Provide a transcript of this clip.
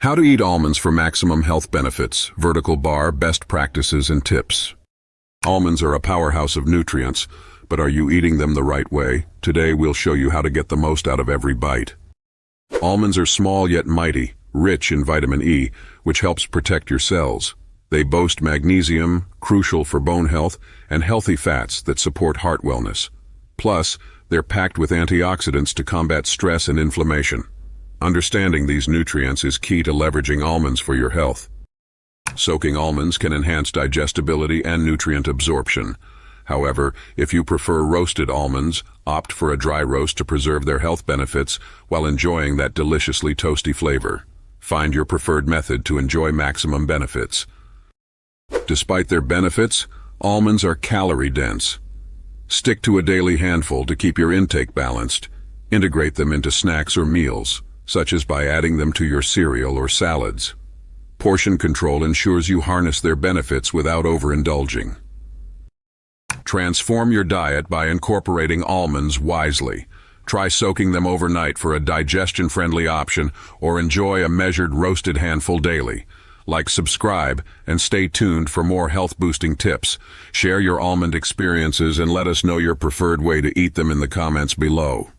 How to eat almonds for maximum health benefits, vertical bar, best practices and tips. Almonds are a powerhouse of nutrients, but are you eating them the right way? Today we'll show you how to get the most out of every bite. Almonds are small yet mighty, rich in vitamin E, which helps protect your cells. They boast magnesium, crucial for bone health, and healthy fats that support heart wellness. Plus, they're packed with antioxidants to combat stress and inflammation. Understanding these nutrients is key to leveraging almonds for your health. Soaking almonds can enhance digestibility and nutrient absorption. However, if you prefer roasted almonds, opt for a dry roast to preserve their health benefits while enjoying that deliciously toasty flavor. Find your preferred method to enjoy maximum benefits. Despite their benefits, almonds are calorie-dense. Stick to a daily handful to keep your intake balanced. Integrate them into snacks or meals, such as by adding them to your cereal or salads. Portion control ensures you harness their benefits without overindulging. Transform your diet by incorporating almonds wisely. Try soaking them overnight for a digestion-friendly option, or enjoy a measured roasted handful daily. Like, subscribe, and stay tuned for more health-boosting tips. Share your almond experiences and let us know your preferred way to eat them in the comments below.